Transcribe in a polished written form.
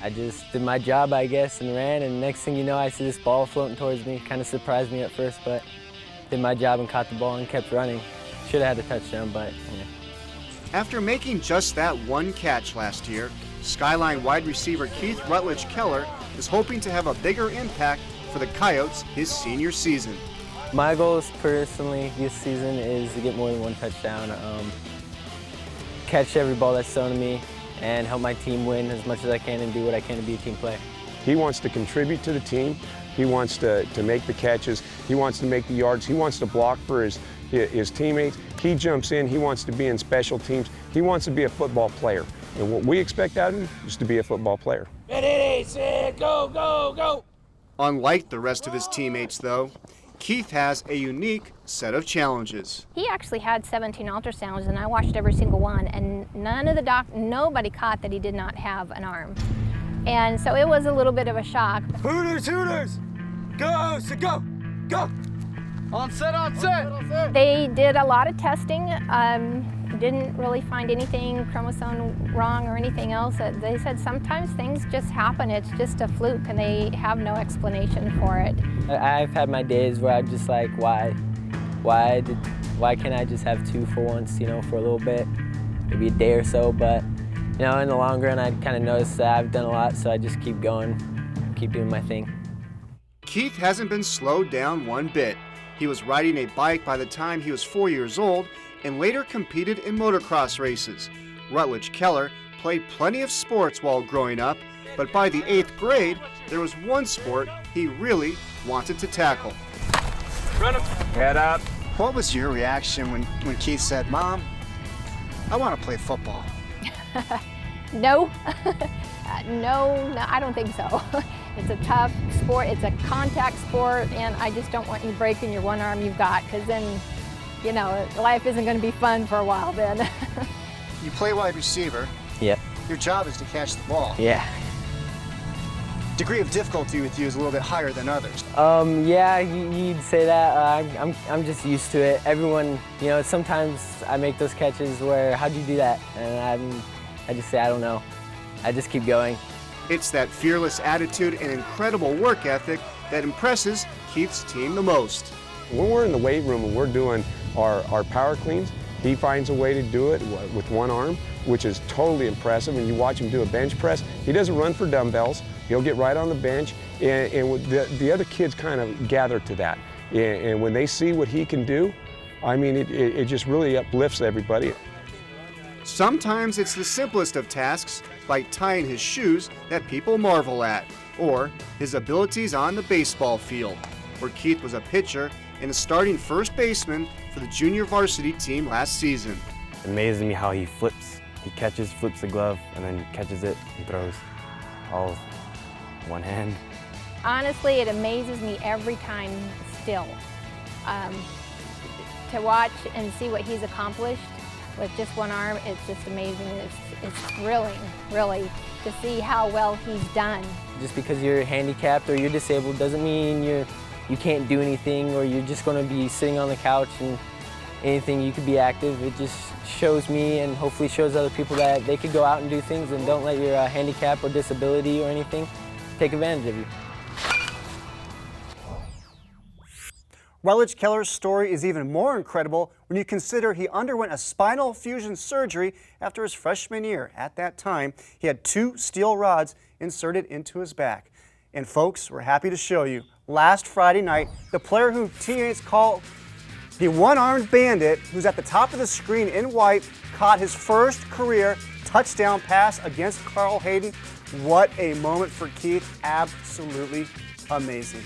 I just did my job, I guess, and ran, and next thing you know, I see this ball floating towards me. Kind of surprised me at first, but did my job and caught the ball and kept running. Should have had a touchdown, but yeah. After making just that one catch last year, Skyline wide receiver Keith Rutledge Keller is hoping to have a bigger impact for the Coyotes his senior season. My goals personally this season is to get more than one touchdown, catch every ball that's thrown to me, and help my team win as much as I can and do what I can to be a team player. He wants to contribute to the team. He wants to make the catches. He wants to make the yards. He wants to block for his teammates. He jumps in. He wants to be in special teams. He wants to be a football player. And what we expect out of him is to be a football player. Ready, set, go, go, go! Unlike the rest of his teammates, though, Keith has a unique set of challenges. He actually had 17 ultrasounds, and I watched every single one, and nobody caught that he did not have an arm. And so it was a little bit of a shock. Hooters, Hooters! Go, so go, go! On set! They did a lot of testing, didn't really find anything chromosome wrong or anything else. They said sometimes things just happen, it's just a fluke, and they have no explanation for it. I've had my days where I'm just like, why can't I just have two for once, you know, for a little bit, maybe a day or so, but you know, in the long run, I kind of noticed that I've done a lot, so I just keep going, keep doing my thing. Keith hasn't been slowed down one bit. He was riding a bike by the time he was 4 years old and later competed in motocross races. Rutledge Keller played plenty of sports while growing up, but by the 8th grade, there was one sport he really wanted to tackle. Run him! Head up. What was your reaction when Keith said, "Mom, I want to play football"? No, no, I don't think so. It's a tough sport, it's a contact sport, and I just don't want you breaking your one arm you've got, because then, you know, life isn't going to be fun for a while then. You play wide receiver. Yeah. Your job is to catch the ball. Yeah. Degree of difficulty with you is a little bit higher than others. Yeah, you'd say that. I'm just used to it. Everyone, you know, sometimes I make those catches where, how'd you do that? And I just say, I don't know. I just keep going. It's that fearless attitude and incredible work ethic that impresses Keith's team the most. When we're in the weight room and we're doing our power cleans, he finds a way to do it with one arm, which is totally impressive. When you watch him do a bench press, he doesn't run for dumbbells. He'll get right on the bench, and the other kids kind of gather to that. And when they see what he can do, I mean, it just really uplifts everybody. Sometimes it's the simplest of tasks, like tying his shoes, that people marvel at, or his abilities on the baseball field, where Keith was a pitcher and a starting first baseman for the junior varsity team last season. It amazes me how he flips. He catches, flips the glove, and then catches it and throws all with one hand. Honestly, it amazes me every time still. To watch and see what he's accomplished with just one arm, it's just amazing. It's thrilling, really, to see how well he's done. Just because you're handicapped or you're disabled doesn't mean you can't do anything, or you're just going to be sitting on the couch and anything. You could be active. It just shows me, and hopefully shows other people, that they could go out and do things, and don't let your handicap or disability or anything take advantage of you. Rutledge Keller's story is even more incredible when you consider he underwent a spinal fusion surgery after his freshman year. At that time, he had 2 steel rods inserted into his back. And folks, we're happy to show you, last Friday night, the player who teammates call the one-armed bandit, who's at the top of the screen in white, caught his first career touchdown pass against Carl Hayden. What a moment for Keith, absolutely amazing.